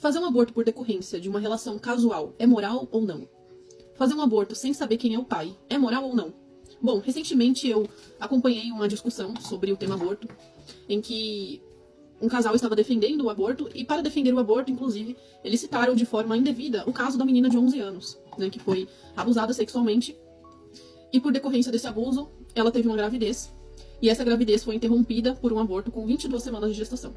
Fazer um aborto por decorrência de uma relação casual é moral ou não? Fazer um aborto sem saber quem é o pai é moral ou não? Bom, recentemente eu acompanhei uma discussão sobre o tema aborto, em que um casal estava defendendo o aborto, e para defender o aborto, inclusive, eles citaram de forma indevida o caso da menina de 11 anos, né, que foi abusada sexualmente, e por decorrência desse abuso, ela teve uma gravidez, e essa gravidez foi interrompida por um aborto com 22 semanas de gestação.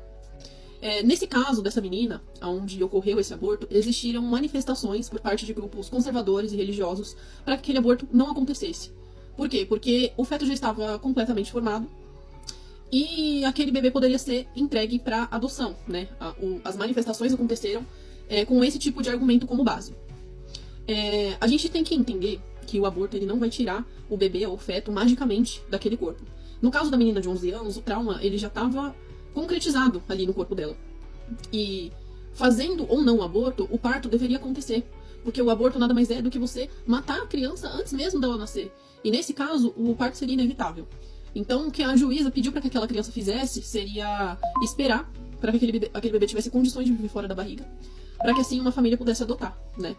Nesse caso dessa menina, onde ocorreu esse aborto, existiram manifestações por parte de grupos conservadores e religiosos para que aquele aborto não acontecesse. Por quê? Porque o feto já estava completamente formado e aquele bebê poderia ser entregue para adoção, né? As manifestações aconteceram com esse tipo de argumento como base. A gente tem que entender que o aborto ele não vai tirar o bebê ou o feto magicamente daquele corpo. No caso da menina de 11 anos, o trauma ele já estava concretizado ali no corpo dela. E fazendo ou não o aborto, o parto deveria acontecer. Porque o aborto nada mais é do que você matar a criança antes mesmo dela nascer. E nesse caso, o parto seria inevitável. Então, o que a juíza pediu para que aquela criança fizesse seria esperar para que aquele bebê tivesse condições de viver fora da barriga, para que assim uma família pudesse adotar, né?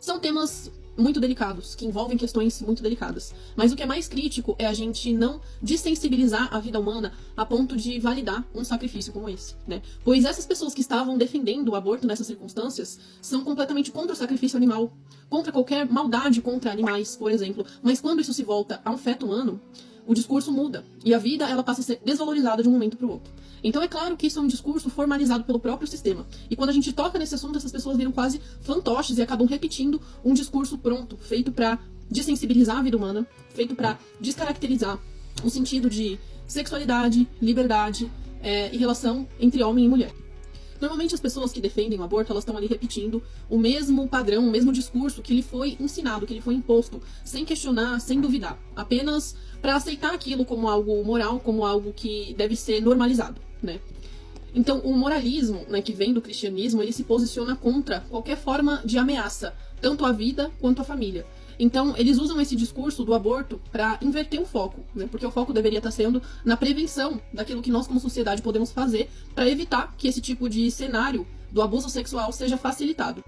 São temas muito delicados, que envolvem questões muito delicadas. Mas o que é mais crítico é a gente não desensibilizar a vida humana a ponto de validar um sacrifício como esse, né? Pois essas pessoas que estavam defendendo o aborto nessas circunstâncias são completamente contra o sacrifício animal, contra qualquer maldade contra animais, por exemplo. Mas quando isso se volta a um feto humano, o discurso muda e a vida ela passa a ser desvalorizada de um momento para o outro. Então é claro que isso é um discurso formalizado pelo próprio sistema. E quando a gente toca nesse assunto, essas pessoas viram quase fantoches e acabam repetindo um discurso pronto, feito para desensibilizar a vida humana, feito para descaracterizar o sentido de sexualidade, liberdade e relação entre homem e mulher. Normalmente as pessoas que defendem o aborto, elas estão ali repetindo o mesmo padrão, o mesmo discurso que lhe foi ensinado, que lhe foi imposto, sem questionar, sem duvidar, apenas para aceitar aquilo como algo moral, como algo que deve ser normalizado, né? Então o moralismo, né, que vem do cristianismo, ele se posiciona contra qualquer forma de ameaça, tanto à vida quanto à família. Então, eles usam esse discurso do aborto para inverter o foco, né? Porque o foco deveria estar sendo na prevenção daquilo que nós, como sociedade, podemos fazer para evitar que esse tipo de cenário do abuso sexual seja facilitado.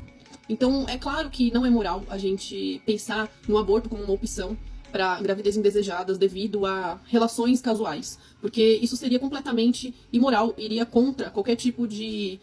Então, é claro que não é moral a gente pensar no aborto como uma opção para gravidez indesejadas devido a relações casuais, porque isso seria completamente imoral, iria contra qualquer tipo de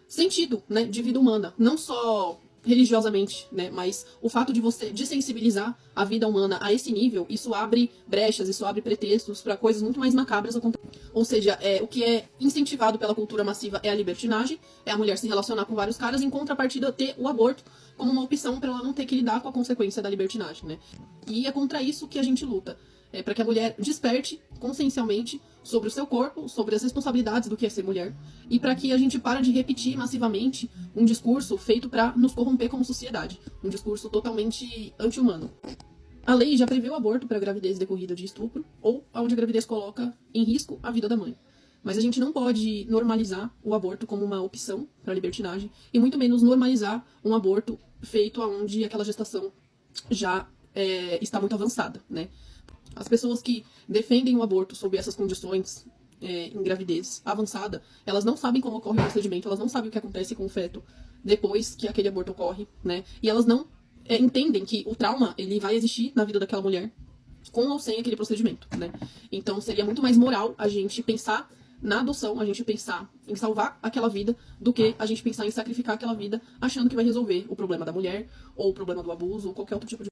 sentido, né, de vida humana, não só religiosamente, né? Mas o fato de você desensibilizar a vida humana a esse nível, isso abre brechas, isso abre pretextos para coisas muito mais macabras acontecerem. Ou seja, o que é incentivado pela cultura massiva é a libertinagem, é a mulher se relacionar com vários caras, em contrapartida ter o aborto como uma opção para ela não ter que lidar com a consequência da libertinagem, né? E é contra isso que a gente luta. Para que a mulher desperte consciencialmente sobre o seu corpo, sobre as responsabilidades do que é ser mulher, e para que a gente pare de repetir massivamente um discurso feito para nos corromper como sociedade, um discurso totalmente anti-humano. A lei já prevê o aborto para gravidez decorrida de estupro, ou onde a gravidez coloca em risco a vida da mãe. Mas a gente não pode normalizar o aborto como uma opção para a libertinagem, e muito menos normalizar um aborto feito onde aquela gestação já está muito avançada, né? As pessoas que defendem o aborto sob essas condições em gravidez avançada, elas não sabem como ocorre o procedimento, elas não sabem o que acontece com o feto depois que aquele aborto ocorre, né? E elas não entendem que o trauma ele vai existir na vida daquela mulher com ou sem aquele procedimento, né? Então seria muito mais moral a gente pensar na adoção, a gente pensar em salvar aquela vida, do que a gente pensar em sacrificar aquela vida achando que vai resolver o problema da mulher, ou o problema do abuso, ou qualquer outro tipo de